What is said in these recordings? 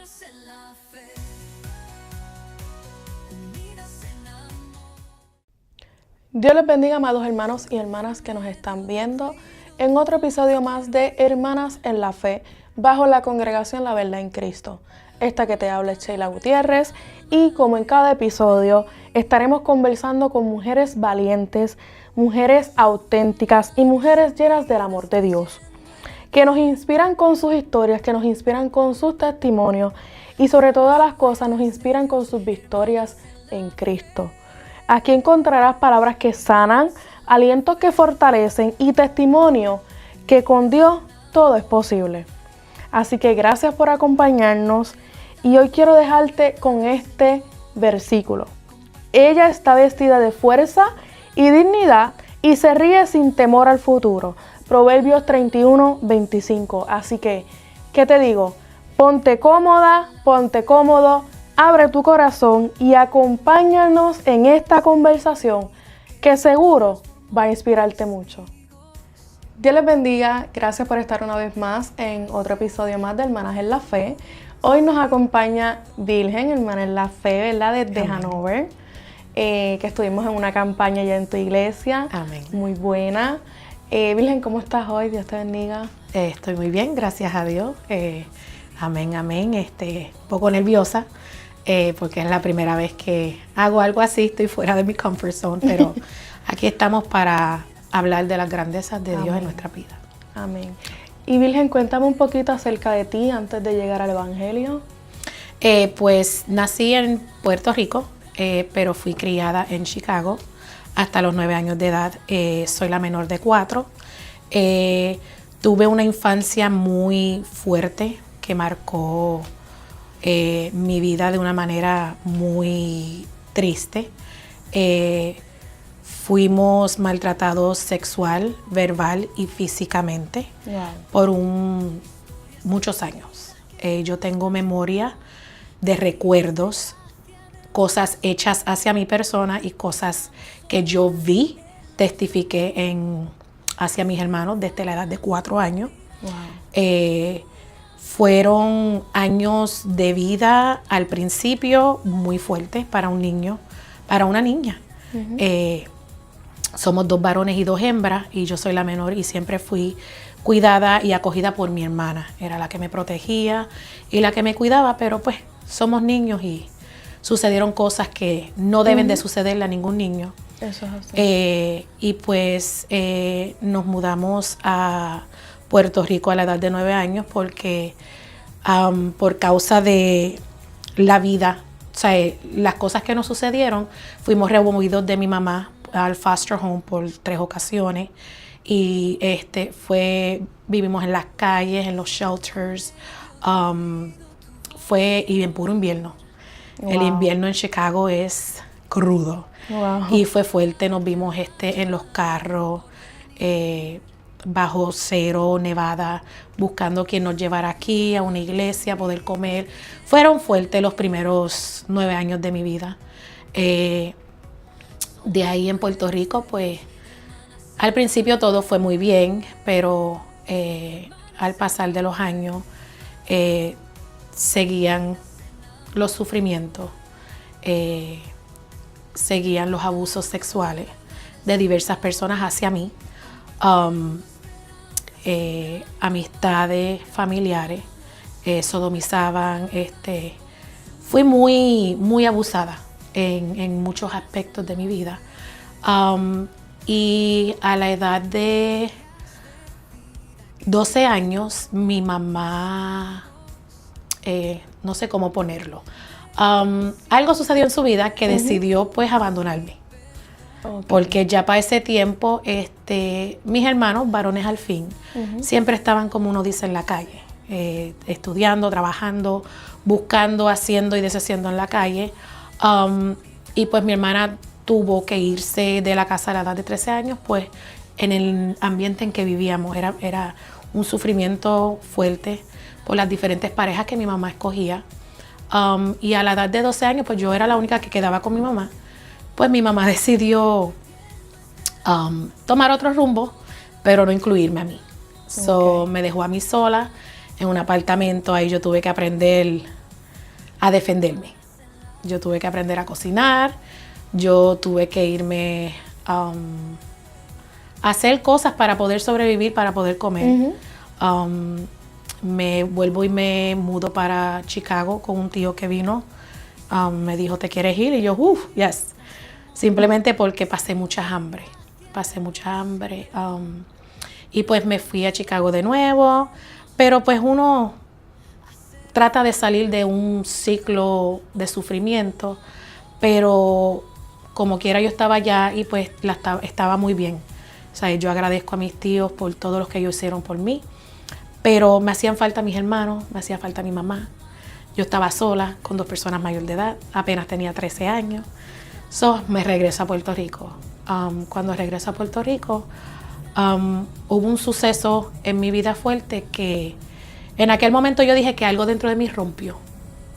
Unidas en la fe, unidas en amor. Dios les bendiga, amados hermanos y hermanas que nos están viendo en otro episodio más de Hermanas en la Fe, bajo la congregación La Verdad en Cristo. Esta que te habla es Sheila Gutiérrez y como en cada episodio estaremos conversando con mujeres valientes, mujeres auténticas y mujeres llenas del amor de Dios, que nos inspiran con sus historias, que nos inspiran con sus testimonios y sobre todas las cosas nos inspiran con sus victorias en Cristo. Aquí encontrarás palabras que sanan, alientos que fortalecen y testimonio que con Dios todo es posible. Así que gracias por acompañarnos y hoy quiero dejarte con este versículo. Ella está vestida de fuerza y dignidad y se ríe sin temor al futuro. Proverbios 31:25. Así que, ¿qué te digo? Ponte cómoda, ponte cómodo, abre tu corazón y acompáñanos en esta conversación que seguro va a inspirarte mucho. Dios les bendiga, gracias por estar una vez más en otro episodio más de Hermanas en la Fe. Hoy nos acompaña Virgen, hermana en la fe, ¿verdad? Desde Hanover, que estuvimos en una campaña ya en tu iglesia. Amén. Muy buena. Virgen, ¿cómo estás hoy? Dios te bendiga. Estoy muy bien, gracias a Dios. Amén, amén. Un poco nerviosa porque es la primera vez que hago algo así, estoy fuera de mi comfort zone, pero aquí estamos para hablar de las grandezas de Dios en nuestra vida. Amén. Y Virgen, cuéntame un poquito acerca de ti antes de llegar al Evangelio. Pues nací en Puerto Rico, pero fui criada en Chicago hasta los 9 años de edad. Soy la menor de 4. Tuve una infancia muy fuerte que marcó mi vida de una manera muy triste. Fuimos maltratados sexual, verbal y físicamente por muchos años. Yo tengo memoria de recuerdos, cosas hechas hacia mi persona y cosas que yo vi, testifiqué hacia mis hermanos desde la edad de 4 años. Wow. Fueron años de vida al principio muy fuertes para un niño, para una niña. Uh-huh. Somos 2 varones y 2 hembras y yo soy la menor y siempre fui cuidada y acogida por mi hermana. Era la que me protegía y la que me cuidaba, pero pues somos niños y sucedieron cosas que no deben de sucederle a ningún niño. Eso es así. Y pues nos mudamos a Puerto Rico a la edad de 9 años porque por causa de la vida, o sea, las cosas que nos sucedieron, fuimos removidos de mi mamá al foster home por 3 ocasiones y vivimos en las calles, en los shelters, y en puro invierno. Wow. El invierno en Chicago es crudo. Wow. Y fue fuerte, nos vimos en los carros, bajo cero, nevada, buscando quien nos llevara aquí a una iglesia, poder comer. Fueron fuertes los primeros 9 años de mi vida. De ahí en Puerto Rico, pues, al principio todo fue muy bien, pero al pasar de los años seguían los sufrimientos, seguían los abusos sexuales de diversas personas hacia mí, amistades familiares, sodomizaban, fui muy abusada en muchos aspectos de mi vida. Y a la edad de 12 años, mi mamá, no sé cómo ponerlo, algo sucedió en su vida que decidió pues abandonarme. Okay. Porque ya para ese tiempo, mis hermanos, varones al fin, siempre estaban, como uno dice, en la calle, estudiando, trabajando, buscando, haciendo y deshaciendo en la calle. Y pues mi hermana tuvo que irse de la casa a la edad de 13 años, pues en el ambiente en que vivíamos era un sufrimiento fuerte por las diferentes parejas que mi mamá escogía. Y a la edad de 12 años, pues yo era la única que quedaba con mi mamá. Pues mi mamá decidió tomar otro rumbo, pero no incluirme a mí. So, me dejó a mí sola en un apartamento. Ahí yo tuve que aprender a defenderme. Yo tuve que aprender a cocinar, yo tuve que irme a hacer cosas para poder sobrevivir, para poder comer. Me vuelvo y me mudo para Chicago con un tío que vino. Me dijo, ¿te quieres ir? Y yo, yes. Simplemente porque pasé mucha hambre. Y pues me fui a Chicago de nuevo. Pero pues uno trata de salir de un ciclo de sufrimiento. Pero como quiera yo estaba allá y pues estaba muy bien. O sea, yo agradezco a mis tíos por todo lo que ellos hicieron por mí. Pero me hacían falta mis hermanos, me hacía falta mi mamá. Yo estaba sola con 2 personas mayores de edad, apenas tenía 13 años. Me regreso a Puerto Rico. Cuando regreso a Puerto Rico, hubo un suceso en mi vida fuerte que en aquel momento yo dije que algo dentro de mí rompió.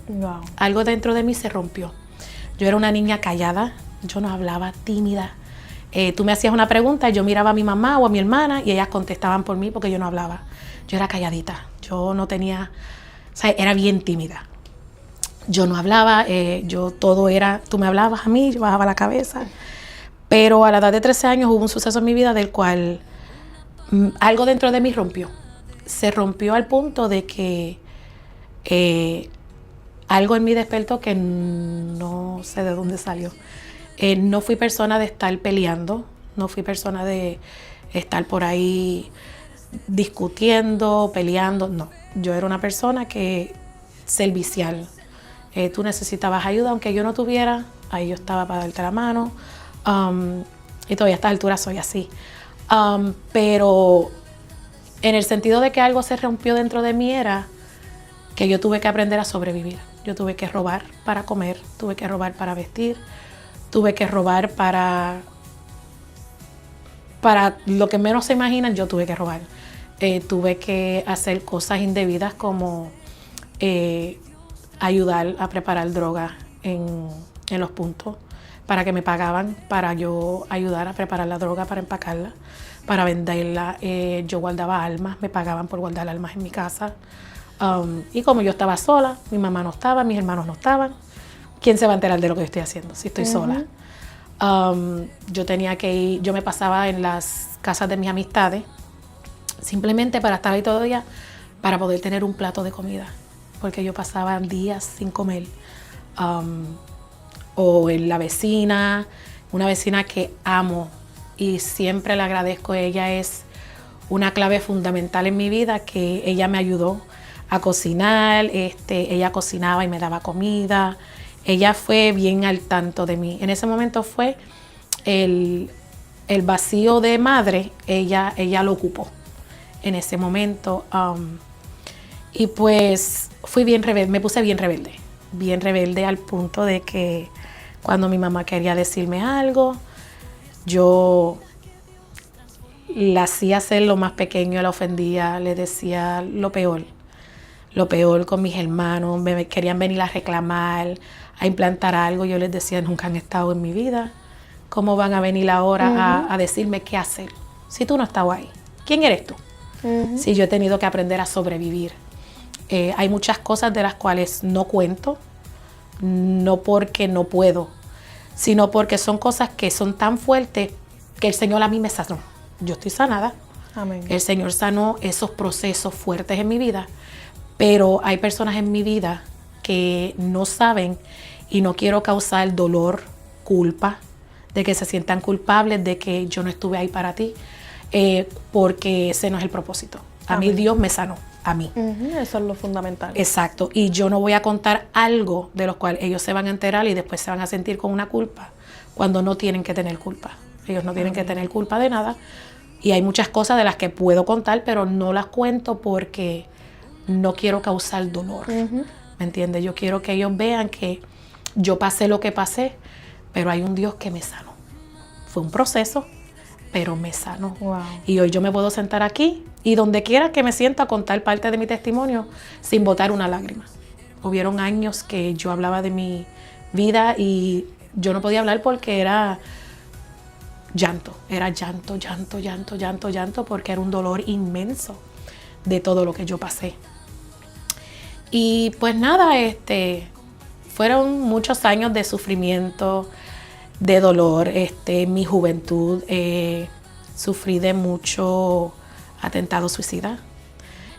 Wow. Algo dentro de mí se rompió. Yo era una niña callada, yo no hablaba, tímida. Tú me hacías una pregunta y yo miraba a mi mamá o a mi hermana y ellas contestaban por mí porque yo no hablaba. Yo era calladita, yo no tenía, o sea, era bien tímida. Yo no hablaba, todo era, tú me hablabas a mí, yo bajaba la cabeza. Pero a la edad de 13 años hubo un suceso en mi vida del cual algo dentro de mí rompió. Se rompió al punto de que algo en mí despertó que no sé de dónde salió. No fui persona de estar peleando, no fui persona de estar por ahí discutiendo, peleando, no. Yo era una persona que servicial. Tú necesitabas ayuda, aunque yo no tuviera, ahí yo estaba para darte la mano. Y todavía a estas alturas soy así. Pero en el sentido de que algo se rompió dentro de mí era que yo tuve que aprender a sobrevivir. Yo tuve que robar para comer, tuve que robar para vestir, tuve que robar para lo que menos se imaginan, yo tuve que robar. Tuve que hacer cosas indebidas como ayudar a preparar droga en los puntos para que me pagaban, para yo ayudar a preparar la droga, para empacarla, para venderla. Yo guardaba armas, me pagaban por guardar armas en mi casa. Y como yo estaba sola, mi mamá no estaba, mis hermanos no estaban, ¿quién se va a enterar de lo que yo estoy haciendo si estoy sola? Yo tenía que ir, yo me pasaba en las casas de mis amistades, simplemente para estar ahí todo el día, para poder tener un plato de comida, porque yo pasaba días sin comer. O en la vecina, una vecina que amo y siempre le agradezco, ella es una clave fundamental en mi vida, que ella me ayudó a cocinar, ella cocinaba y me daba comida, ella fue bien al tanto de mí. En ese momento fue el vacío de madre, ella lo ocupó en ese momento. Y pues fui bien rebelde, me puse bien rebelde al punto de que cuando mi mamá quería decirme algo, yo la hacía hacer lo más pequeño, la ofendía, le decía lo peor con mis hermanos, me querían venir a reclamar, a implantar algo. Yo les decía, nunca han estado en mi vida, ¿cómo van a venir ahora a decirme qué hacer? Si tú no has estado ahí, ¿quién eres tú? Si yo he tenido que aprender a sobrevivir. Hay muchas cosas de las cuales no cuento, no porque no puedo, sino porque son cosas que son tan fuertes que el Señor a mí me sanó. Yo estoy sanada. Amén. El Señor sanó esos procesos fuertes en mi vida, pero hay personas en mi vida que no saben y no quiero causar dolor, culpa, de que se sientan culpables de que yo no estuve ahí para ti, porque ese no es el propósito. A mí Dios me sanó. A mí. Eso es lo fundamental. Exacto. Y yo no voy a contar algo de lo cual ellos se van a enterar y después se van a sentir con una culpa cuando no tienen que tener culpa. Ellos no tienen que tener culpa de nada. Y hay muchas cosas de las que puedo contar, pero no las cuento porque no quiero causar dolor. ¿Me entiendes? Yo quiero que ellos vean que yo pasé lo que pasé, pero hay un Dios que me sanó. Fue un proceso, pero me sanó. Wow. Y hoy yo me puedo sentar aquí y donde quiera que me sienta a contar parte de mi testimonio sin botar una lágrima. Hubieron años que yo hablaba de mi vida y yo no podía hablar porque era llanto, porque era un dolor inmenso de todo lo que yo pasé. Y pues nada, fueron muchos años de sufrimiento, de dolor. En mi juventud sufrí de mucho atentado suicida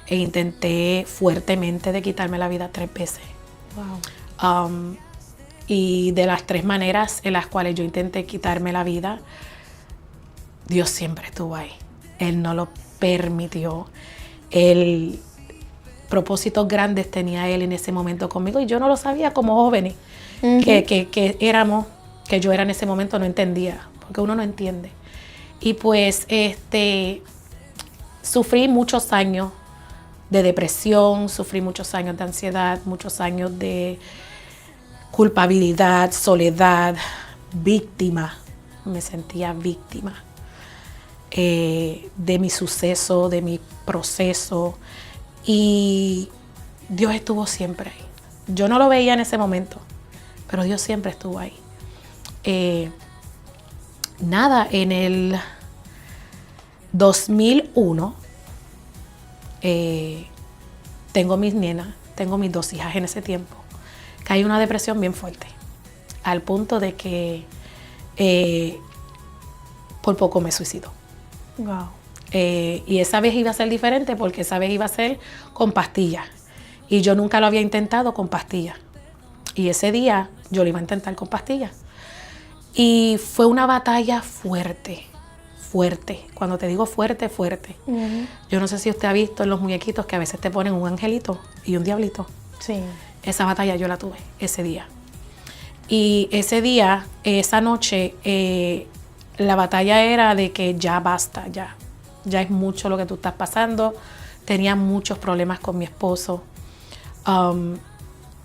e intenté fuertemente de quitarme la vida 3 veces. Wow. Y de las 3 maneras en las cuales yo intenté quitarme la vida, Dios siempre estuvo ahí. Él no lo permitió. Propósitos grandes tenía Él en ese momento conmigo y yo no lo sabía como jóvenes que éramos, que yo era en ese momento, no entendía, porque uno no entiende. Y pues sufrí muchos años de depresión, sufrí muchos años de ansiedad, muchos años de culpabilidad, soledad, víctima. Me sentía víctima de mi suceso, de mi proceso. Y Dios estuvo siempre ahí. Yo no lo veía en ese momento, pero Dios siempre estuvo ahí. En el 2001 tengo mis nenas, tengo mis 2 hijas en ese tiempo. Caí en una depresión bien fuerte, al punto de que por poco me suicido. Wow. Y esa vez iba a ser diferente porque esa vez iba a ser con pastillas. Y yo nunca lo había intentado con pastillas. Y ese día yo lo iba a intentar con pastillas. Y fue una batalla fuerte, fuerte. Cuando te digo fuerte, fuerte. Yo no sé si usted ha visto en los muñequitos que a veces te ponen un angelito y un diablito. Sí. Esa batalla yo la tuve ese día. Y ese día, esa noche, la batalla era de que ya basta, ya es mucho lo que tú estás pasando. Tenía muchos problemas con mi esposo.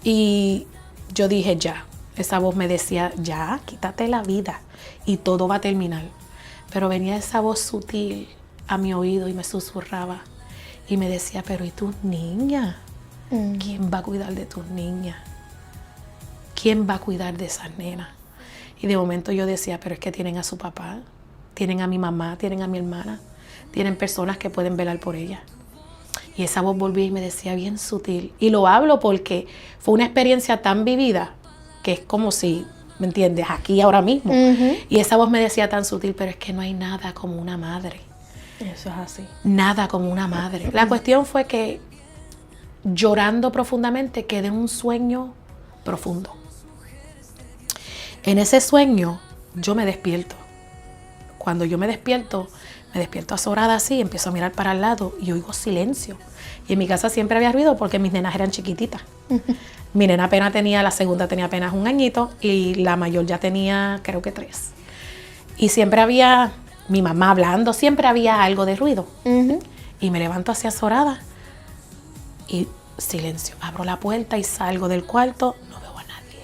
Y yo dije ya. Esa voz me decía, ya, quítate la vida y todo va a terminar. Pero venía esa voz sutil a mi oído y me susurraba. Y me decía, pero ¿y tus niñas? ¿Quién va a cuidar de tus niñas? ¿Quién va a cuidar de esas nenas? Y de momento yo decía, pero es que tienen a su papá, tienen a mi mamá, tienen a mi hermana, tienen personas que pueden velar por ellas. Y esa voz volvía y me decía bien sutil. Y lo hablo porque fue una experiencia tan vivida que es como si, ¿me entiendes? Aquí, ahora mismo. Y esa voz me decía tan sutil, pero es que no hay nada como una madre. Eso es así. Nada como una madre. La cuestión fue que llorando profundamente quedé en un sueño profundo. En ese sueño yo me despierto. Cuando yo me despierto azorada así, empiezo a mirar para el lado y oigo silencio. Y en mi casa siempre había ruido porque mis nenas eran chiquititas. Mi nena la segunda tenía apenas 1 añito y la mayor ya tenía creo que 3. Y siempre había mi mamá hablando, siempre había algo de ruido. Y me levanto así azorada y silencio. Abro la puerta y salgo del cuarto, no veo a nadie.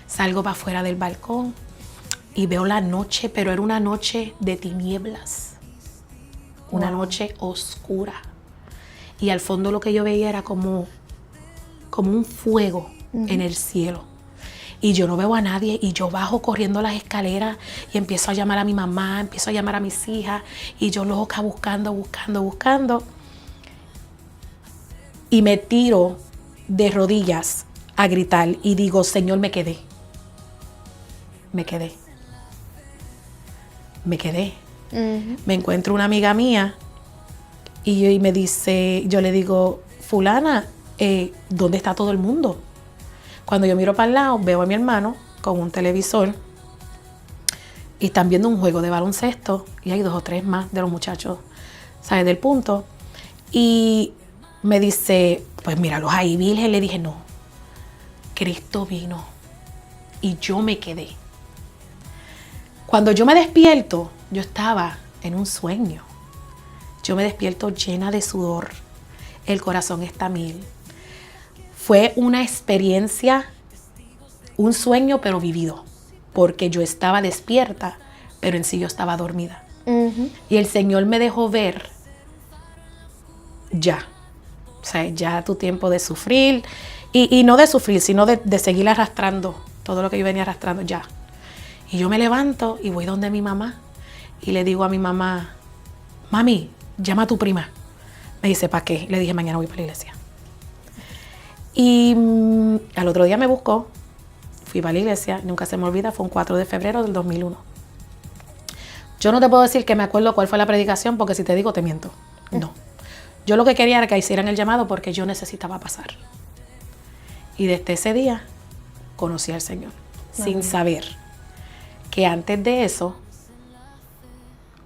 Salgo para afuera del balcón y veo la noche, pero era una noche de tinieblas. Una noche oscura. Y al fondo lo que yo veía era como un fuego en el cielo. Y yo no veo a nadie y yo bajo corriendo las escaleras y empiezo a llamar a mi mamá, empiezo a llamar a mis hijas y yo loca buscando. Y me tiro de rodillas a gritar y digo, Señor, me quedé. Me encuentro una amiga mía y me dice, yo le digo, fulana, ¿dónde está todo el mundo? Cuando yo miro para el lado, veo a mi hermano con un televisor y están viendo un juego de baloncesto y hay 2 o 3 más de los muchachos, ¿sabes? Del punto. Y me dice, pues míralos ahí, Virgen. Le dije, no, Cristo vino y yo me quedé. Cuando yo me despierto, yo estaba en un sueño. Yo me despierto llena de sudor. El corazón está a 1000. Fue una experiencia, un sueño pero vivido, porque yo estaba despierta, pero en sí yo estaba dormida. Y el Señor me dejó ver ya, o sea, ya tu tiempo de sufrir, y no de sufrir, sino de seguir arrastrando todo lo que yo venía arrastrando ya. Y yo me levanto y voy donde mi mamá y le digo a mi mamá, mami, llama a tu prima. Me dice, ¿para qué? Le dije, mañana voy para la iglesia. Y al otro día me buscó, fui para la iglesia, nunca se me olvida, fue un 4 de febrero del 2001. Yo no te puedo decir que me acuerdo cuál fue la predicación, porque si te digo te miento. No. Yo lo que quería era que hicieran el llamado porque yo necesitaba pasar. Y desde ese día conocí al Señor, sin saber que antes de eso,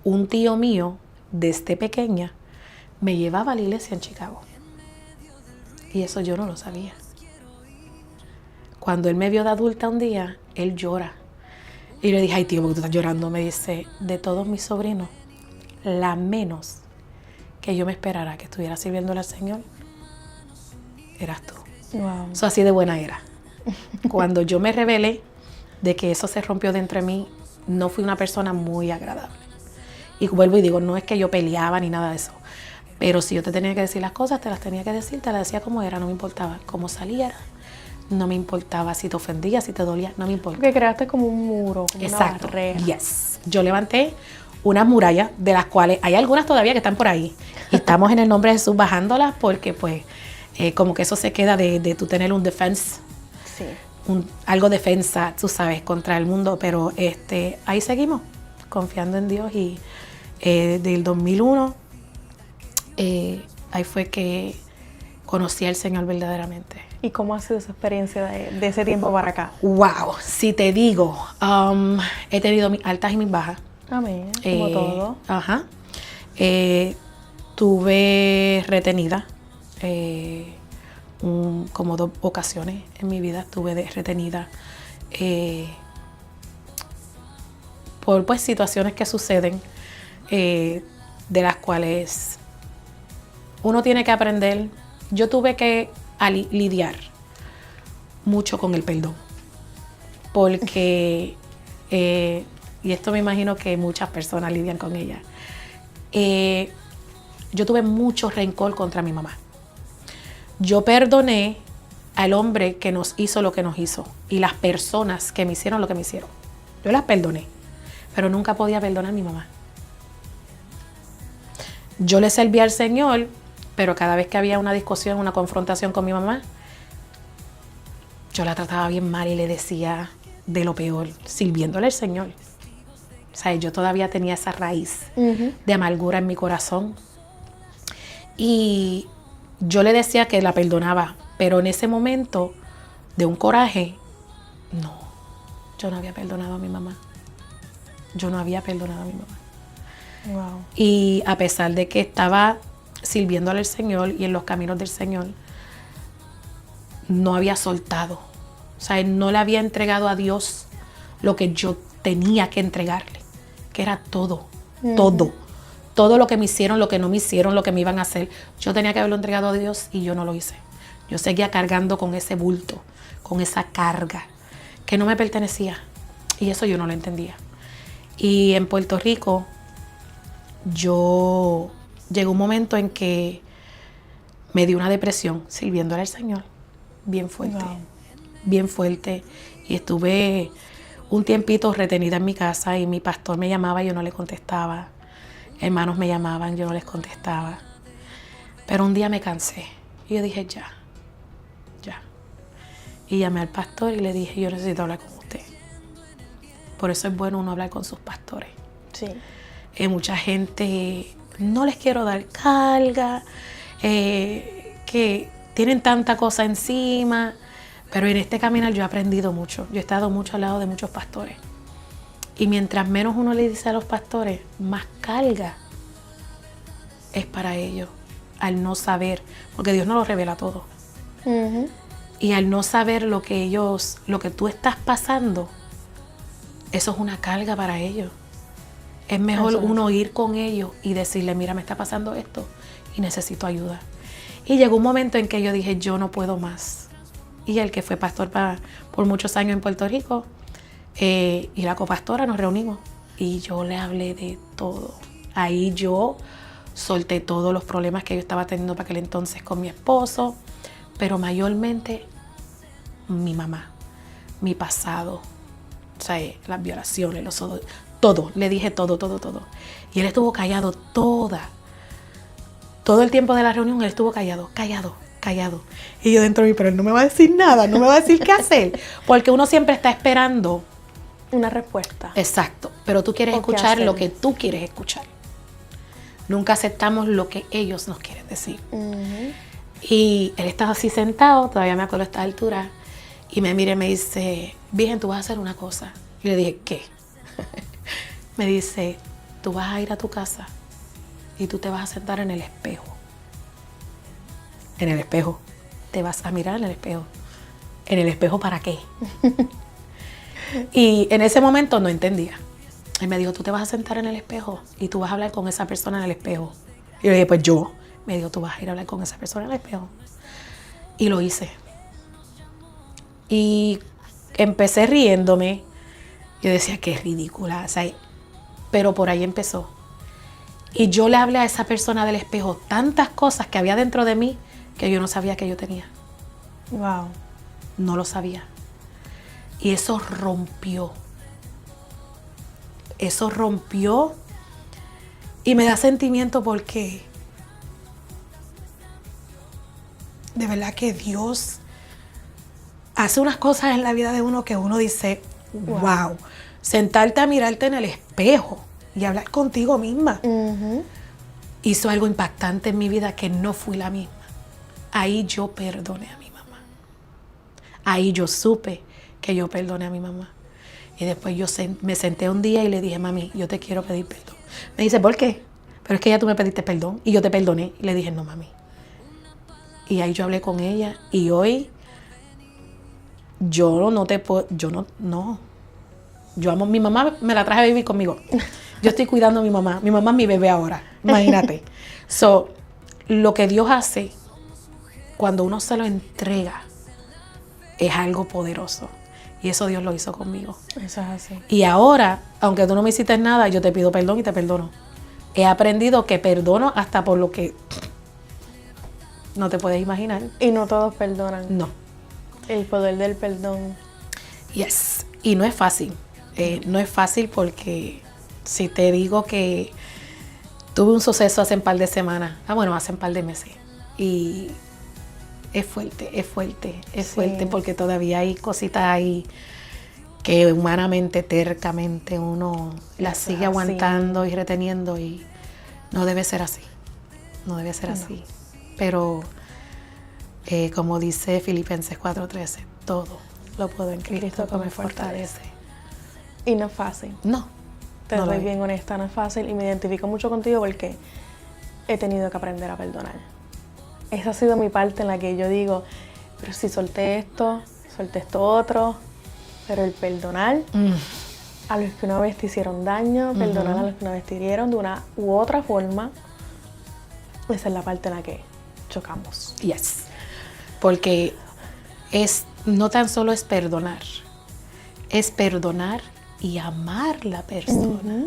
un tío mío, desde pequeña, me llevaba a la iglesia en Chicago. Y eso yo no lo sabía. Cuando él me vio de adulta un día, él llora. Y le dije, ay tío, ¿por qué tú estás llorando? Me dice, de todos mis sobrinos, la menos que yo me esperara que estuviera sirviéndole al Señor, eras tú. Wow. Eso así de buena era. Cuando yo me rebelé de que eso se rompió dentro de mí, no fui una persona muy agradable. Y vuelvo y digo, no es que yo peleaba ni nada de eso. Pero si yo te tenía que decir las cosas, te las tenía que decir, te las decía como era, no me importaba cómo saliera. No me importaba si te ofendía, si te dolía, no me importa. Porque creaste como un muro, como Exacto. una barrera. Yes. Yo levanté unas murallas, de las cuales hay algunas todavía que están por ahí. Y estamos en el nombre de Jesús bajándolas porque pues como que eso se queda de tú tener un defense, Sí. algo defensa, tú sabes, contra el mundo. Pero ahí seguimos, confiando en Dios. Y del 2001, ahí fue que conocí al Señor verdaderamente. ¿Y cómo ha sido esa experiencia de ese tiempo para acá? Wow, si te digo, he tenido mis altas y mis bajas. Amén, como todo. Ajá. Tuve retenida como 2 ocasiones en mi vida. Estuve retenida por pues situaciones que suceden, de las cuales uno tiene que aprender. Yo tuve que lidiar mucho con el perdón, porque y esto me imagino que muchas personas lidian con ella. Yo tuve mucho rencor contra mi mamá. Yo perdoné al hombre que nos hizo lo que nos hizo y las personas que me hicieron lo que me hicieron. Yo las perdoné, pero nunca podía perdonar a mi mamá. Yo le serví al Señor, pero cada vez que había una discusión, una confrontación con mi mamá, yo la trataba bien mal y le decía de lo peor, sirviéndole al Señor. O sea, yo todavía tenía esa raíz de amargura en mi corazón. Y yo le decía que la perdonaba, pero en ese momento de un coraje, no, yo no había perdonado a mi mamá. Yo no había perdonado a mi mamá. Wow. Y a pesar de que estaba sirviéndole al Señor y en los caminos del Señor, no había soltado. O sea, no le había entregado a Dios lo que yo tenía que entregarle, que era todo, todo. Todo lo que me hicieron, lo que no me hicieron, lo que me iban a hacer. Yo tenía que haberlo entregado a Dios y yo no lo hice. Yo seguía cargando con ese bulto, con esa carga que no me pertenecía. Y eso yo no lo entendía. Y en Puerto Rico, llegó un momento en que me dio una depresión sirviéndole al Señor. Bien fuerte. Wow. Bien fuerte. Y estuve un tiempito retenida en mi casa y mi pastor me llamaba y yo no le contestaba. Hermanos me llamaban, yo no les contestaba. Pero un día me cansé y yo dije, ya. Y llamé al pastor y le dije, yo necesito hablar con usted. Por eso es bueno uno hablar con sus pastores. Sí. Mucha gente, no les quiero dar carga, que tienen tanta cosa encima. Pero en este caminar yo he aprendido mucho. Yo he estado mucho al lado de muchos pastores. Y mientras menos uno le dice a los pastores, más carga es para ellos, al no saber, porque Dios no lo revela todo. Y al no saber lo que tú estás pasando, eso es una carga para ellos. Es mejor uno ir con ellos y decirle, mira, me está pasando esto y necesito ayuda. Y llegó un momento en que yo dije, yo no puedo más. Y el que fue pastor por muchos años en Puerto Rico, y la copastora, nos reunimos y yo le hablé de todo. Ahí yo solté todos los problemas que yo estaba teniendo para aquel entonces con mi esposo, pero mayormente mi mamá, mi pasado, o sea, las violaciones, todo, le dije todo. Y él estuvo callado todo el tiempo de la reunión. Él estuvo callado. callado. Y yo dentro de mí, pero él no me va a decir nada, no me va a decir qué hacer. Porque uno siempre está esperando. Una respuesta. Exacto, pero tú quieres ¿O qué escuchar hacer? lo que tú quieres escuchar. Nunca aceptamos lo que ellos nos quieren decir. Ujú. Y él estaba así sentado, todavía me acuerdo a esta altura, y me mira y me dice, Virgen, tú vas a hacer una cosa. Y le dije, ¿qué? Me dice, tú vas a ir a tu casa y tú te vas a sentar en el espejo. En el espejo. Te vas a mirar en el espejo. ¿En el espejo para qué? Y en ese momento no entendía. Él me dijo, tú te vas a sentar en el espejo y tú vas a hablar con esa persona en el espejo. Y yo le dije, pues yo. Me dijo, tú vas a ir a hablar con esa persona en el espejo. Y lo hice. Y empecé riéndome. Yo decía, qué ridícula. O sea, pero por ahí empezó. Y yo le hablé a esa persona del espejo tantas cosas que había dentro de mí que yo no sabía que yo tenía. Wow. No lo sabía. Y eso rompió. Eso rompió. Y me da sentimiento porque de verdad que Dios hace unas cosas en la vida de uno que uno dice, wow. Sentarte a mirarte en el espejo y hablar contigo misma. Ujú. Hizo algo impactante en mi vida que no fui la misma. Ahí yo perdoné a mi mamá. Ahí yo supe que yo perdoné a mi mamá. Y después yo me senté un día y le dije, mami, yo te quiero pedir perdón. Me dice, ¿por qué? Pero es que ya tú me pediste perdón y yo te perdoné. Y le dije, no, mami. Y ahí yo hablé con ella y hoy yo no te puedo, no. Yo amo a mi mamá, me la traje a vivir conmigo. Yo estoy cuidando a mi mamá. Mi mamá es mi bebé ahora. Imagínate. So, lo que Dios hace cuando uno se lo entrega es algo poderoso. Y eso Dios lo hizo conmigo. Eso es así. Y ahora, aunque tú no me hiciste nada, yo te pido perdón y te perdono. He aprendido que perdono hasta por lo que no te puedes imaginar. Y no todos perdonan. No. El poder del perdón. Yes. Y no es fácil. No es fácil porque si te digo que tuve un suceso hace un par de semanas, hace un par de meses, y es fuerte Sí. porque todavía hay cositas ahí que humanamente, tercamente uno las Eso es sigue así. aguantando y reteniendo y no debe ser así. No debe ser así. Pero como dice Filipenses 4:13, todo lo puedo en Cristo que me fortalece. Y no es fácil. No. Te no lo soy es. bien honesta, no es fácil. Y me identifico mucho contigo porque he tenido que aprender a perdonar. Esa ha sido mi parte en la que yo digo, pero si solté esto otro. Pero el perdonar a los que una vez te hicieron daño, perdonar a los que una vez te hirieron de una u otra forma, esa es la parte en la que chocamos. Yes. Porque no tan solo es perdonar y amar la persona,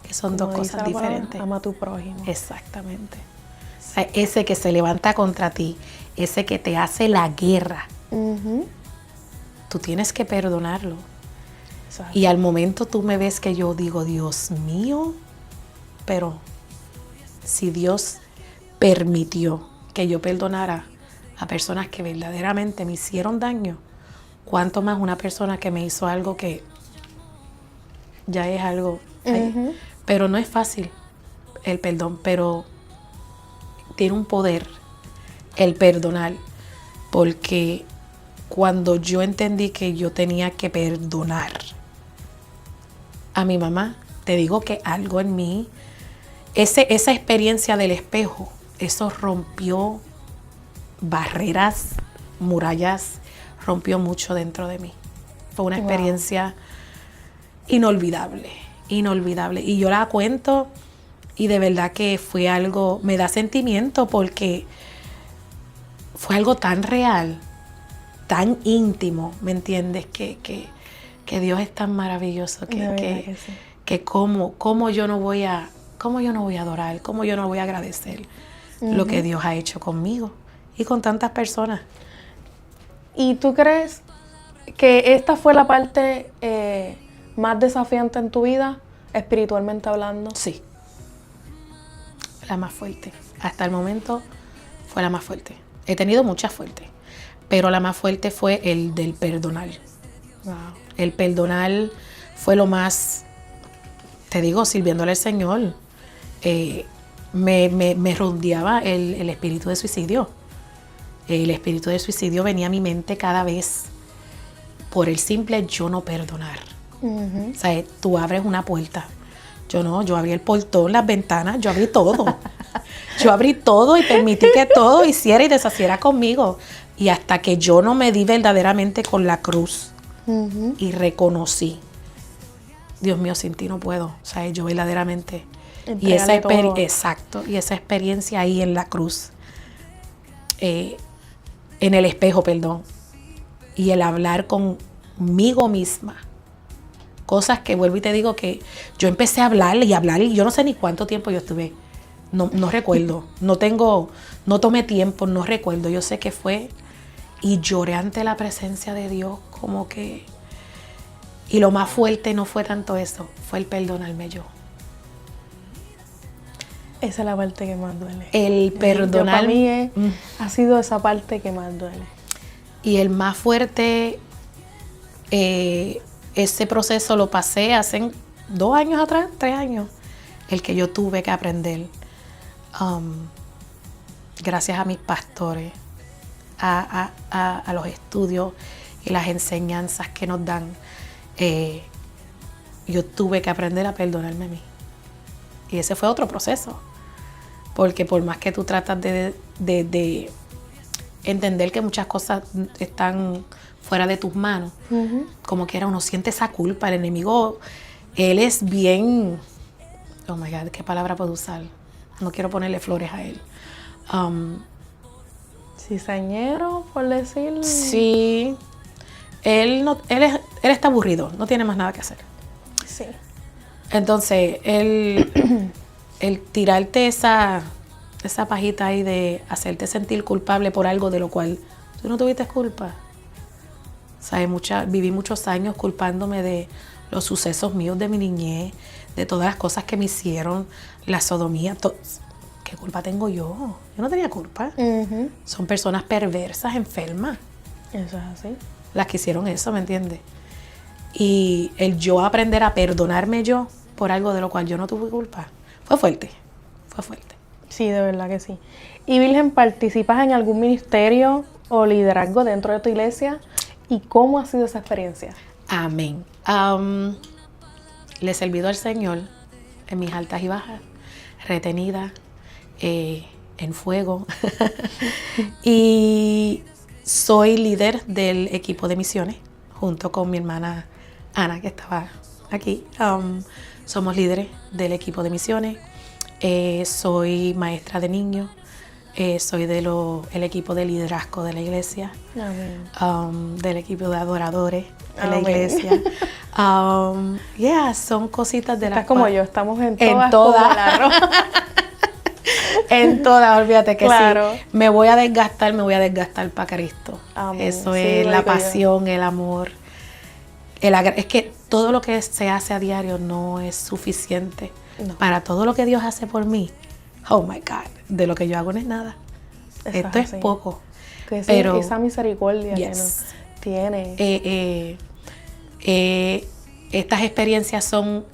que son dos Como dice cosas la palabra, diferentes. ama a tu prójimo. Exactamente. O sea, ese que se levanta contra ti, ese que te hace la guerra, Ujú. tú tienes que perdonarlo. Eso es Y al momento tú me ves que yo digo, Dios mío, pero si Dios permitió que yo perdonara a personas que verdaderamente me hicieron daño, ¿cuánto más una persona que me hizo algo que ya es algo? Ujú. Pero no es fácil el perdón, pero tiene un poder el perdonar, porque cuando yo entendí que yo tenía que perdonar a mi mamá, te digo que algo en mí, esa experiencia del espejo, eso rompió barreras, murallas, rompió mucho dentro de mí. Fue una Wow. experiencia inolvidable. Y yo la cuento y de verdad que fue algo, me da sentimiento porque fue algo tan real, tan íntimo, ¿me entiendes? Que Dios es tan maravilloso De verdad que sí. que cómo yo no voy a adorar, cómo yo no voy a agradecer lo que Dios ha hecho conmigo y con tantas personas. ¿Y tú crees que esta fue la parte más desafiante en tu vida, espiritualmente hablando? Sí. La más fuerte. Hasta el momento fue la más fuerte. He tenido muchas fuertes, pero la más fuerte fue el del perdonar. Wow. El perdonar fue lo más, te digo, sirviéndole al Señor. Me rodeaba el espíritu de suicidio. El espíritu de suicidio venía a mi mente cada vez por el simple yo no perdonar. Ujú. O sea, tú abres una puerta. Yo no, yo abrí el portón, las ventanas, yo abrí todo. Yo abrí todo y permití que todo hiciera y deshaciera conmigo. Y hasta que yo no me di verdaderamente con la cruz Ujú. y reconocí, Dios mío, sin ti no puedo. O sea, yo verdaderamente. Y esa Entrégale todo. exacto, y esa experiencia ahí en la cruz, en el espejo, perdón, y el hablar conmigo misma. Cosas que vuelvo y te digo que yo empecé a hablar y yo no sé ni cuánto tiempo yo estuve. No recuerdo. No tomé tiempo, no recuerdo. Yo sé que fue y lloré ante la presencia de Dios como que... Y lo más fuerte no fue tanto eso, fue el perdonarme yo. Esa es la parte que más duele. El perdonar... Para mí ha sido esa parte que más duele. Y el más fuerte, ese proceso lo pasé hace 2 años atrás, 3 años, el que yo tuve que aprender, gracias a mis pastores, a los estudios y las enseñanzas que nos dan, yo tuve que aprender a perdonarme a mí. Y ese fue otro proceso, porque por más que tú tratas de entender que muchas cosas están fuera de tus manos, Ujú. como quiera uno siente esa culpa. El enemigo, él es bien, oh my God, ¿qué palabra puedo usar? No quiero ponerle flores a él. Cizañero, por decir. Sí, él está aburrido, no tiene más nada que hacer. Sí. Entonces, el tirarte esa pajita ahí de hacerte sentir culpable por algo de lo cual tú no tuviste culpa. ¿Sabes? Viví muchos años culpándome de los sucesos míos de mi niñez, de todas las cosas que me hicieron, la sodomía. ¿Qué culpa tengo yo? Yo no tenía culpa. Ujú. Son personas perversas, enfermas, Eso es así. las que hicieron eso, ¿me entiendes? Y el yo aprender a perdonarme yo por algo de lo cual yo no tuve culpa, fue fuerte, fue fuerte. Sí, de verdad que sí. Y Virgen, ¿participas en algún ministerio o liderazgo dentro de tu iglesia? ¿Y cómo ha sido esa experiencia? Amén. Le he servido al Señor en mis altas y bajas, retenida, en fuego. Y soy líder del equipo de misiones, junto con mi hermana Ana, que estaba aquí. Somos líderes del equipo de misiones. Soy maestra de niños. Soy el equipo de liderazgo de la iglesia. Amén. Del equipo de adoradores de la Amén. iglesia. Son cositas de las Estás como cuales- yo, estamos en En todas. todas. como el arroz. En todas, olvídate que Claro. sí. Me voy a desgastar para Cristo. Amén. Eso Sí, es lo la digo yo. pasión, el amor. Es que todo lo que se hace a diario no es suficiente No. para todo lo que Dios hace por mí. Oh my God, de lo que yo hago no es nada. Eso Esto es así. poco. Que sí, Pero- esa misericordia que Yes. nos tiene. Estas experiencias son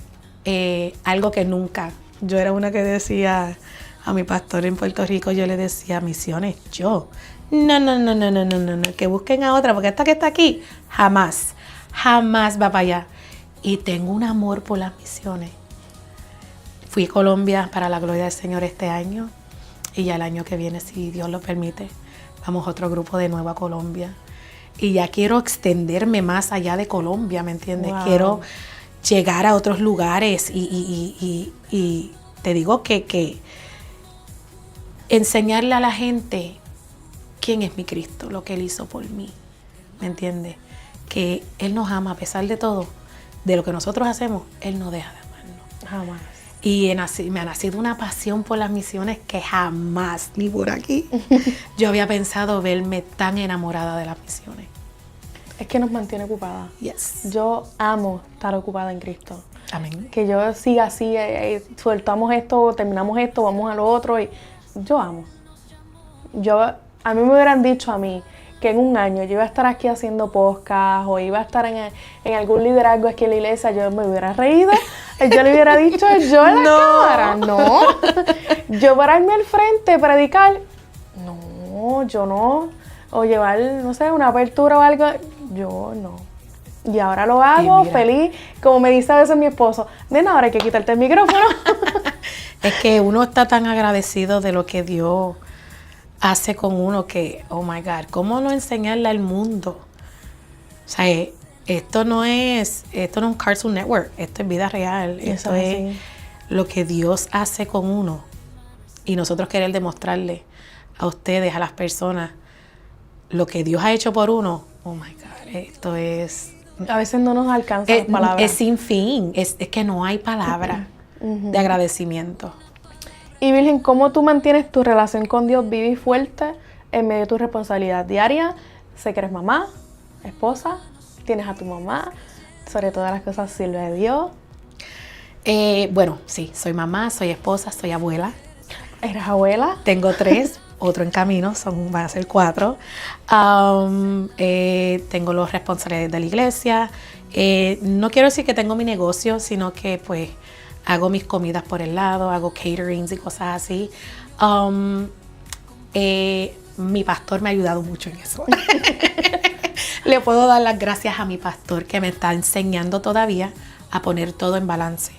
algo que nunca. Yo era una que decía a mi pastor en Puerto Rico, yo le decía, misiones, yo. No, que busquen a otra, porque esta que está aquí, jamás va para allá. Y tengo un amor por las misiones. Fui a Colombia para la gloria del Señor este año, y ya el año que viene, si Dios lo permite, vamos a otro grupo de nuevo a Colombia. Y ya quiero extenderme más allá de Colombia, ¿me entiendes? Wow. Quiero llegar a otros lugares y te digo que enseñarle a la gente quién es mi Cristo, lo que Él hizo por mí, ¿me entiendes? Que Él nos ama a pesar de todo, de lo que nosotros hacemos, Él no deja de amarnos. Jamás. Y me ha nacido una pasión por las misiones que jamás, ni por aquí, yo había pensado verme tan enamorada de las misiones. Es que nos mantiene ocupadas. Yes. Yo amo estar ocupada en Cristo. Amén. Que yo siga así, soltamos esto, terminamos esto, vamos a lo otro. Y yo amo. Yo a mí me hubieran dicho a mí que en un año yo iba a estar aquí haciendo podcast o iba a estar en algún liderazgo aquí en la iglesia, yo me hubiera reído. Yo le hubiera dicho yo en la cámara. No. Yo pararme al frente, predicar. No, yo no. O llevar, no sé, una apertura o algo. Yo no. Y ahora lo hago feliz. Como me dice a veces mi esposo, nena, ahora hay que quitarte el micrófono. Es que uno está tan agradecido de lo que Dios hace con uno que, oh my God, ¿cómo no enseñarle al mundo? O sea, esto no es un Cartoon Network, esto es vida real, esto es lo que Dios hace con uno. Y nosotros querer demostrarle a ustedes, a las personas, lo que Dios ha hecho por uno. Oh my God, esto es... A veces no nos alcanzan las palabras. Es sin fin, es que no hay palabra de agradecimiento. Y Virgen, ¿cómo tú mantienes tu relación con Dios viva y fuerte en medio de tu responsabilidad diaria? Sé que eres mamá, esposa, tienes a tu mamá, sobre todas las cosas sirve de Dios. Bueno, sí, soy mamá, soy esposa, soy abuela. ¿Eres abuela? Tengo 3, otro en camino, van a ser 4. Tengo los responsables de la iglesia. No quiero decir que tengo mi negocio, sino que pues hago mis comidas por el lado, hago caterings y cosas así. Mi pastor me ha ayudado mucho en eso. Le puedo dar las gracias a mi pastor que me está enseñando todavía a poner todo en balance,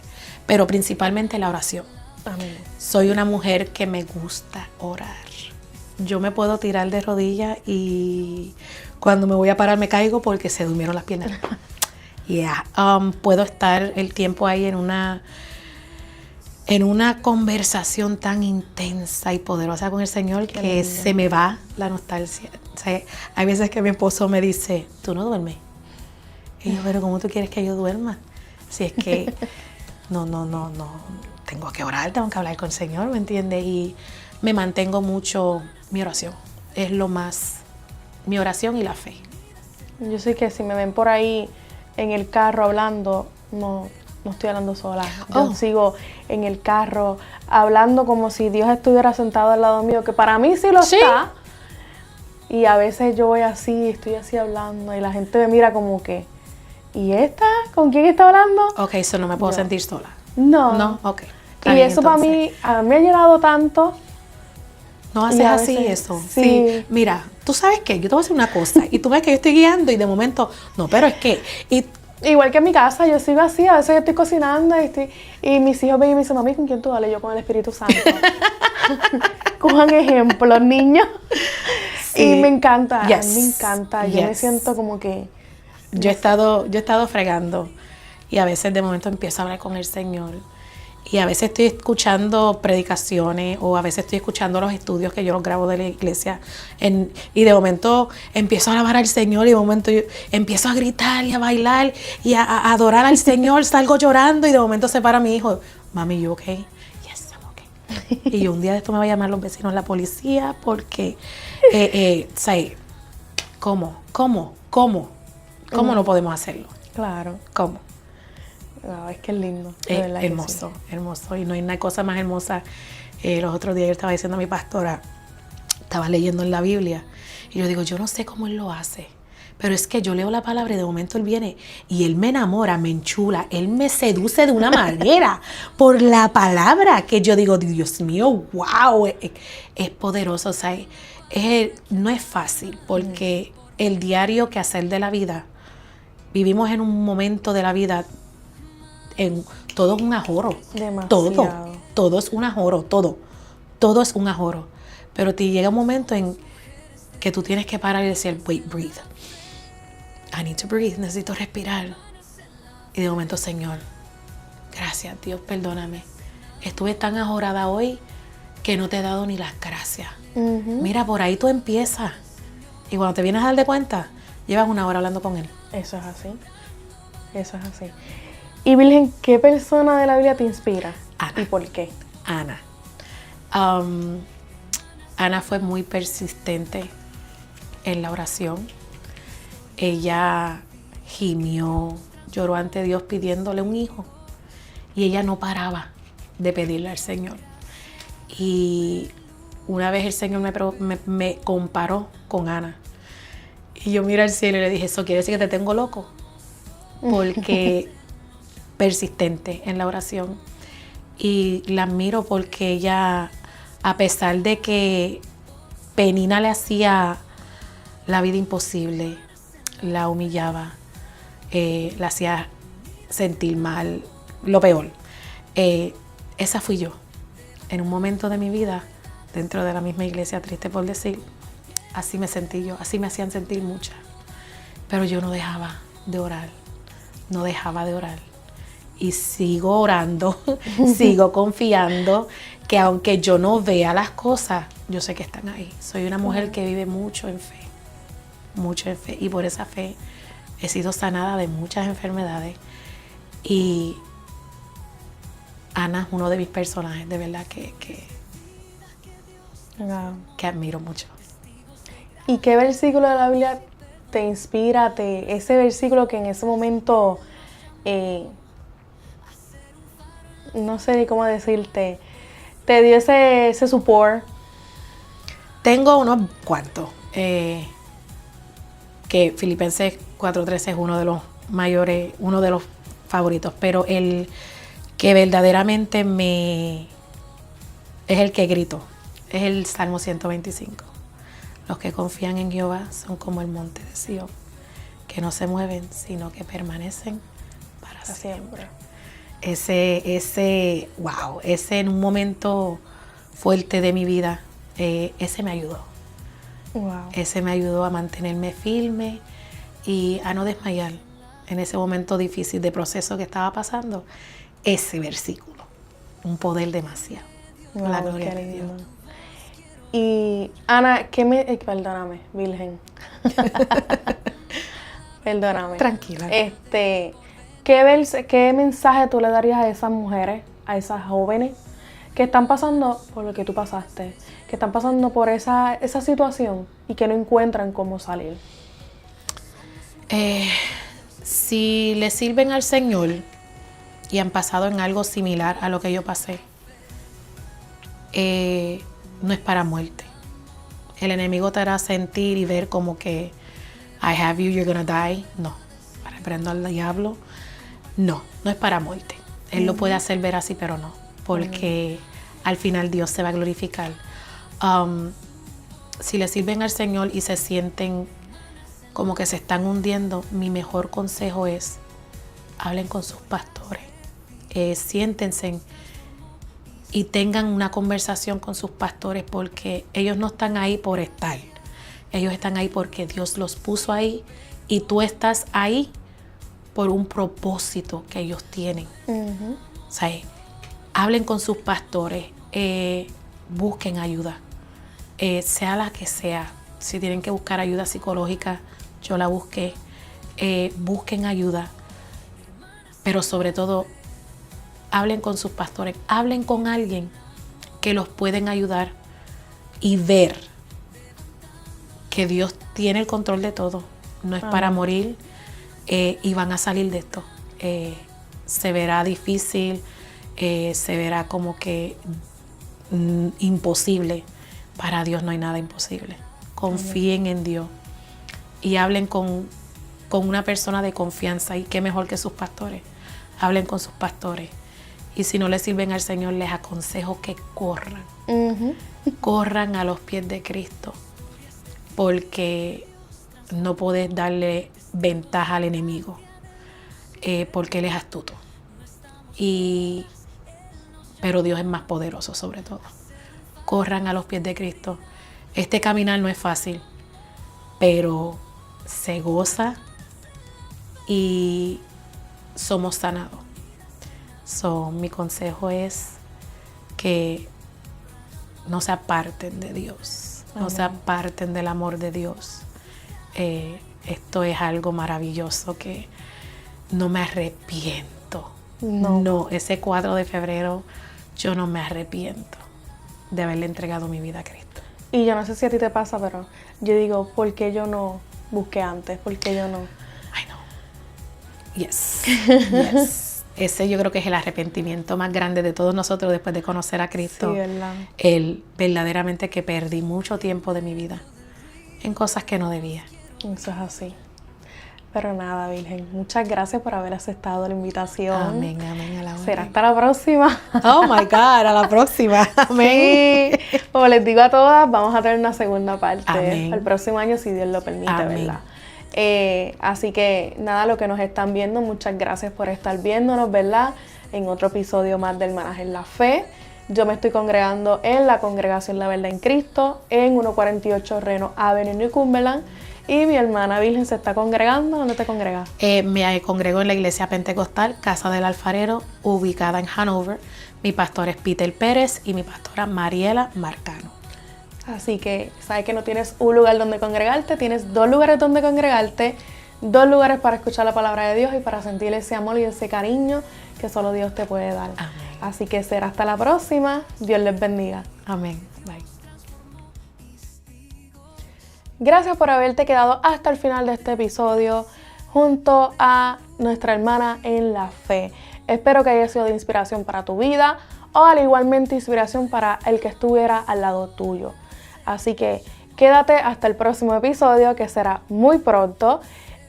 pero principalmente la oración. Amén. Soy una mujer que me gusta orar. Yo me puedo tirar de rodillas y cuando me voy a parar me caigo porque se durmieron las piernas. Puedo estar el tiempo ahí en una conversación tan intensa y poderosa con el Señor que se me va la nostalgia. O sea, hay veces que mi esposo me dice, ¿tú no duermes? Y yo, pero ¿cómo tú quieres que yo duerma? Si es que no, tengo que orar, tengo que hablar con el Señor, ¿me entiendes? Y me mantengo mucho mi oración. Es lo más, mi oración y la fe. Yo sé que si me ven por ahí en el carro hablando, no estoy hablando sola. Yo sigo en el carro hablando como si Dios estuviera sentado al lado mío, que para mí sí lo está. Y a veces yo voy así, estoy así hablando y la gente me mira como que, ¿y esta? ¿Con quién está hablando? Ok, eso no me puedo sentir sola. No. Ok. Y bien, eso para mí, a mí me ha llenado tanto. No haces así eso. Sí. Mira, tú sabes qué, yo te voy a decir una cosa y tú ves que yo estoy guiando y de momento, no, pero es que... Igual que en mi casa, yo sigo así, a veces yo estoy cocinando y mis hijos ven y me dicen, mami, ¿con quién tú hablas? Yo con el Espíritu Santo. Cojan ejemplos, niños. Sí. Y me encanta, me encanta. Yo me siento como que... Yo he estado fregando y a veces de momento empiezo a hablar con el Señor. Y a veces estoy escuchando predicaciones o a veces estoy escuchando los estudios que yo los grabo de la iglesia y de momento empiezo a alabar al Señor y de momento yo empiezo a gritar y a bailar y a adorar al Señor, salgo llorando y de momento se para mi hijo, mami, ¿you okay? Yes, I'm okay. Y yo un día de esto me va a llamar los vecinos, la policía, porque, ¿cómo no podemos hacerlo? Claro. ¿Cómo? No, es que es lindo. Hermoso, hermoso. Y no hay una cosa más hermosa. Los otros días yo estaba diciendo a mi pastora, estaba leyendo en la Biblia, y yo digo, yo no sé cómo él lo hace, pero es que yo leo la palabra y de momento él viene y él me enamora, me enchula, él me seduce de una manera por la palabra que yo digo, Dios mío, wow, es poderoso. O sea, no es fácil porque el diario quehacer de la vida, vivimos en un momento de la vida todo es un ajoro. Demasiado. Todo es un ajoro, todo es un ajoro. Pero te llega un momento en que tú tienes que parar y decir, wait, breathe. I need to breathe, necesito respirar. Y de momento, Señor, gracias, Dios, perdóname. Estuve tan ajorada hoy que no te he dado ni las gracias. Mira, por ahí tú empiezas. Y cuando te vienes a dar de cuenta, llevas 1 hora hablando con Él. Eso es así. Eso es así. Y Virgen, ¿qué persona de la Biblia te inspira? Ana. ¿Y por qué? Ana. Ana fue muy persistente en la oración. Ella gimió, lloró ante Dios pidiéndole un hijo. Y ella no paraba de pedirle al Señor. Y una vez el Señor me comparó con Ana. Y yo miré al cielo y le dije, ¿eso quiere decir que te tengo loco? Porque persistente en la oración. Y la admiro porque ella, a pesar de que Penina le hacía la vida imposible, la humillaba, la hacía sentir mal, lo peor. Esa fui yo. En un momento de mi vida, dentro de la misma iglesia, triste por decir, así me sentí yo, así me hacían sentir muchas. Pero yo no dejaba de orar, no dejaba de orar. Y sigo orando, sigo confiando que aunque yo no vea las cosas, yo sé que están ahí. Soy una mujer que vive mucho en fe, y por esa fe he sido sanada de muchas enfermedades. Y Ana es uno de mis personajes, de verdad, que admiro mucho. ¿Y qué versículo de la Biblia te inspira? Ese versículo que en ese momento, no sé ni cómo decirte, te dio ese support. Tengo unos cuantos. Que Filipenses 4:13 es uno de los mayores, uno de los favoritos, pero el que verdaderamente es el que grito, es el Salmo 125. Los que confían en Jehová son como el monte de Sión, que no se mueven, sino que permanecen para siempre. Ese en un momento fuerte de mi vida, ese me ayudó. Wow. Ese me ayudó a mantenerme firme y a no desmayar en ese momento difícil de proceso que estaba pasando. Ese versículo, un poder demasiado. Wow, La gloria de Dios. Y Ana, perdóname, Virgen. Perdóname. Tranquila. ¿Qué mensaje tú le darías a esas mujeres, a esas jóvenes que están pasando por lo que tú pasaste, que están pasando por esa situación y que no encuentran cómo salir? Si le sirven al Señor y han pasado en algo similar a lo que yo pasé, no es para muerte. El enemigo te hará sentir y ver como que I have you, you're gonna die. No, reprendo al diablo. No es para muerte. Él lo puede hacer ver así, pero no, porque al final Dios se va a glorificar. Si le sirven al Señor y se sienten como que se están hundiendo, mi mejor consejo es hablen con sus pastores, siéntense y tengan una conversación con sus pastores, porque ellos no están ahí por estar, ellos están ahí porque Dios los puso ahí y tú estás ahí por un propósito que ellos tienen. O sea, hablen con sus pastores, busquen ayuda, sea la que sea. Si tienen que buscar ayuda psicológica, yo la busqué. Busquen ayuda, pero sobre todo hablen con sus pastores, hablen con alguien que los pueden ayudar y ver que Dios tiene el control de todo. No es para morir, y van a salir de esto. Se verá difícil, se verá como que imposible. Para Dios no hay nada imposible. Confíen en Dios y hablen con una persona de confianza, y qué mejor que sus pastores. Hablen con sus pastores, y si no les sirven al Señor, les aconsejo que corran. Corran a los pies de Cristo, porque no puedes darle ventaja al enemigo, porque él es astuto, pero Dios es más poderoso sobre todo. Corran a los pies de Cristo. Este caminar no es fácil, pero se goza y somos sanados. Mi consejo es que no se aparten de Dios, no se aparten del amor de Dios. Esto es algo maravilloso que no me arrepiento. No, ese 4 de febrero yo no me arrepiento de haberle entregado mi vida a Cristo. Y yo no sé si a ti te pasa, pero yo digo, ¿por qué yo no busqué antes? ¿Por qué yo no? I know. Yes. Ese yo creo que es el arrepentimiento más grande de todos nosotros después de conocer a Cristo. Sí, ¿verdad? El verdaderamente que perdí mucho tiempo de mi vida en cosas que no debía. Eso es así. Pero nada, Virgen, muchas gracias por haber aceptado la invitación. Amén, amén. A la Será hasta la próxima. Oh my God, a la próxima. Amén. Sí, como les digo a todas, vamos a tener una segunda parte Amén. el próximo año, si Dios lo permite, Amén. ¿verdad? Así que nada, lo que nos están viendo, muchas gracias por estar viéndonos, ¿verdad? En otro episodio más de Hermanas en la Fe. Yo me estoy congregando en la Congregación La Verdad en Cristo, en 148 Reno Avenue, New Cumberland. Y mi hermana Virgen se está congregando. ¿Dónde te congregas? Me congrego en la iglesia pentecostal Casa del Alfarero, ubicada en Hanover. Mi pastor es Peter Pérez y mi pastora Mariela Marcano. Así que sabes que no tienes un lugar donde congregarte, tienes 2 lugares donde congregarte, 2 lugares para escuchar la palabra de Dios y para sentir ese amor y ese cariño que solo Dios te puede dar. Amén. Así que será hasta la próxima. Dios les bendiga. Amén. Bye. Gracias por haberte quedado hasta el final de este episodio junto a nuestra hermana en la fe. Espero que haya sido de inspiración para tu vida o al igualmente inspiración para el que estuviera al lado tuyo. Así que quédate hasta el próximo episodio, que será muy pronto.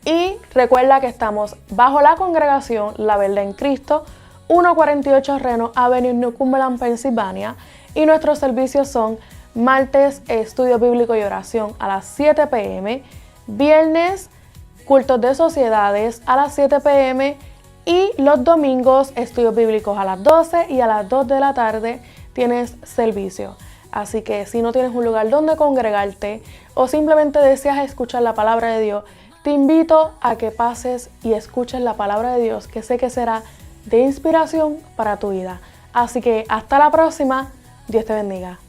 Y recuerda que estamos bajo la congregación La Verdad en Cristo, 148 Reno Avenue, New Cumberland, Pensilvania. Y nuestros servicios son martes, estudio bíblico y oración a las 7 p.m. Viernes, cultos de sociedades a las 7 p.m. Y los domingos, estudios bíblicos a las 12 y a las 2 de la tarde tienes servicio. Así que si no tienes un lugar donde congregarte o simplemente deseas escuchar la palabra de Dios, te invito a que pases y escuches la palabra de Dios, que sé que será de inspiración para tu vida. Así que hasta la próxima. Dios te bendiga.